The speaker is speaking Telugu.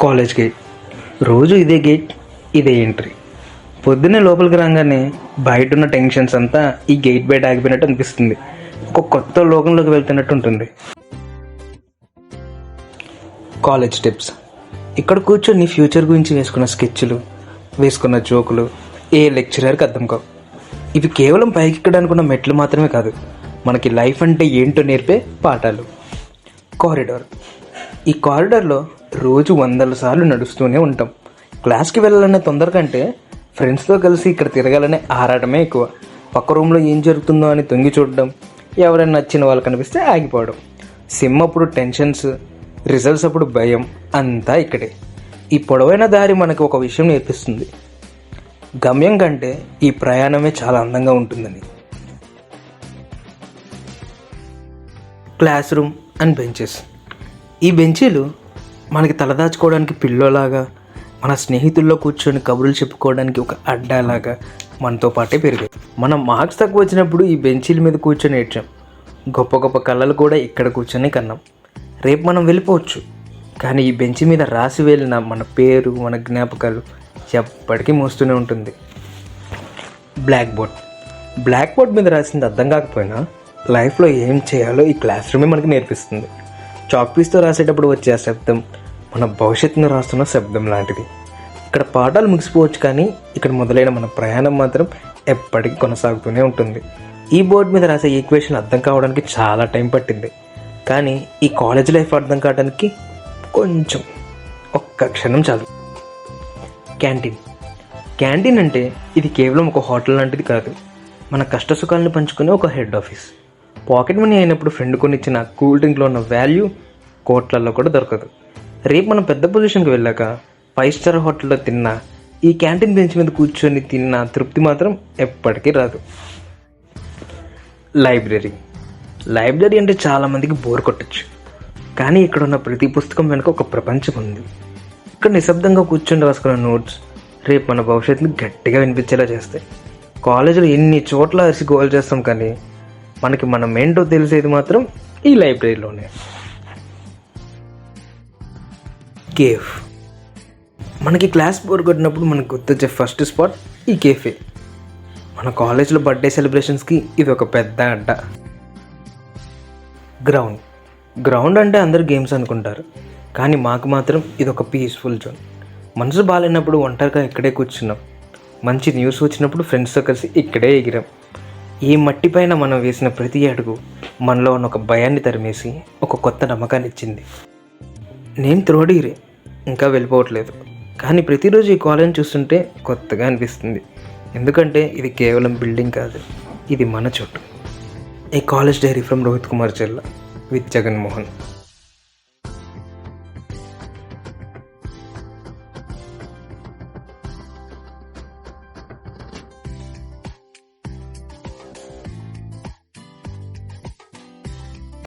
College gate. రోజు ఇదే గేట్, ఇదే ఎంట్రీ. పొద్దున్నే లోపలికి రాగానే బయట ఉన్న టెన్షన్స్ అంతా ఈ గేట్ బయట ఆగిపోయినట్టు అనిపిస్తుంది. ఒక కొత్త లోకంలోకి వెళ్తున్నట్టు ఉంటుంది. College tips. ఇక్కడ కూర్చొని ఫ్యూచర్ గురించి వేసుకున్న స్కెచ్లు, వేసుకున్న జోకులు ఏ లెక్చరర్కి అర్థం కావు. ఇవి కేవలం పైకి ఎక్కడానికి ఉన్న మెట్లు మాత్రమే కాదు, మనకి లైఫ్ అంటే ఏంటో నేర్పే పాఠాలు. కారిడార్. ఈ కారిడార్లో రోజు 100 సార్లు నడుస్తూనే ఉంటాం. క్లాస్కి వెళ్ళాలనే తొందర కంటే ఫ్రెండ్స్తో కలిసి ఇక్కడ తిరగాలనే ఆరాటమే ఎక్కువ. పక్క రూమ్లో ఏం జరుగుతుందో అని తొంగి చూడడం, ఎవరైనా నచ్చిన వాళ్ళు కనిపిస్తే ఆగిపోవడం. సిమ్ అప్పుడు టెన్షన్స్, రిజల్ట్స్ అప్పుడు భయం, అంతా ఇక్కడే. ఈ పొడవైన దారి మనకు ఒక విషయం నేర్పిస్తుంది, గమ్యం కంటే ఈ ప్రయాణమే చాలా అందంగా ఉంటుందని. Class room and benches. ఈ బెంచీలు మనకి తలదాచుకోవడానికి పిల్లోలాగా, మన స్నేహితుల్లో కూర్చొని కబుర్లు చెప్పుకోవడానికి ఒక అడ్డాలాగా మనతో పాటే పెరిగాయి. మనం మార్క్స్ తక్కువ వచ్చినప్పుడు ఈ బెంచీల మీద కూర్చొని ఏడ్చాం. గొప్ప గొప్ప కళలు కూడా ఇక్కడ కూర్చొని కన్నాం. రేపు మనం వెళ్ళిపోవచ్చు, కానీ ఈ బెంచ్ మీద రాసి వెళ్ళిన మన పేరు, మన జ్ఞాపకాలు ఎప్పటికీ మోస్తూనే ఉంటుంది. Black board. బ్లాక్ బోర్డ్ మీద రాసింది అర్థం కాకపోయినా లైఫ్లో ఏం చేయాలో ఈ క్లాస్ రూమే మనకి నేర్పిస్తుంది. చాక్ పీస్తో రాసేటప్పుడు వచ్చే ఆ శబ్దం మన భవిష్యత్తును రాస్తున్న శబ్దం లాంటిది. ఇక్కడ పాఠాలు ముగిసిపోవచ్చు, కానీ ఇక్కడ మొదలైన మన ప్రయాణం మాత్రం ఎప్పటికీ కొనసాగుతూనే ఉంటుంది. ఈ బోర్డు మీద రాసే ఈక్వేషన్ అర్థం కావడానికి చాలా టైం పట్టింది, కానీ ఈ కాలేజ్ లైఫ్ అర్థం కావడానికి కొంచెం ఒక్క క్షణం చాలు. క్యాంటీన్. క్యాంటీన్ అంటే ఇది కేవలం ఒక హోటల్ లాంటిది కాదు, మన కష్ట సుఖాలను పంచుకునే ఒక హెడ్ ఆఫీస్. పాకెట్ మనీ అయినప్పుడు ఫ్రెండ్ కొనిచ్చిన కూల్ డ్రింక్లో ఉన్న వాల్యూ కోట్లలో కూడా దొరకదు. రేపు మనం పెద్ద పొజిషన్కి వెళ్ళాక 5 స్టార్ హోటల్లో తిన్నా, ఈ క్యాంటీన్ బెంచ్ మీద కూర్చొని తిన్న తృప్తి మాత్రం ఎప్పటికీ రాదు. లైబ్రరీ. లైబ్రరీ అంటే చాలామందికి బోర్ కొట్టచ్చు, కానీ ఇక్కడ ఉన్న ప్రతి పుస్తకం వెనుక ఒక ప్రపంచం ఉంది. ఇక్కడ నిశ్శబ్దంగా కూర్చొని రాసుకున్న నోట్స్ రేపు మన భవిష్యత్తుని గట్టిగా వినిపించేలా చేస్తాయి. కాలేజీలో ఎన్ని చోట్ల అరిసి గోల్ చేస్తాం, కానీ మనకి మనం ఏంటో తెలిసేది మాత్రం ఈ లైబ్రరీలోనే. కేఫ్. మనకి క్లాస్ బోర్ కొట్టినప్పుడు మనకు గుర్తొచ్చే ఫస్ట్ స్పాట్ ఈ కేఫే. మన కాలేజ్లో బర్త్డే సెలబ్రేషన్స్కి ఇది ఒక పెద్ద అడ్డ. గ్రౌండ్. గ్రౌండ్ అంటే అందరూ గేమ్స్ అనుకుంటారు, కానీ మాకు మాత్రం ఇది ఒక పీస్ఫుల్ జోన్. మనసు బాగాలేనప్పుడు ఒంటరిగా ఇక్కడే కూర్చున్నాం, మంచి న్యూస్ వచ్చినప్పుడు ఫ్రెండ్స్తో కలిసి ఇక్కడే ఎగిరాం. ఈ మట్టిపైన మనం వేసిన ప్రతి అడుగు మనలో ఉన్న ఒక భయాన్ని తరిమేసి ఒక కొత్త నమ్మకాన్ని ఇచ్చింది. నేను థర్డ్ ఇయరే, ఇంకా వెళ్ళిపోవట్లేదు, కానీ ప్రతిరోజు ఈ కాలేజ్ చూస్తుంటే కొత్తగా అనిపిస్తుంది. ఎందుకంటే ఇది కేవలం బిల్డింగ్ కాదు, ఇది మన చోటు. A college diary from Rohit Kumar Chella with Jaganmohan.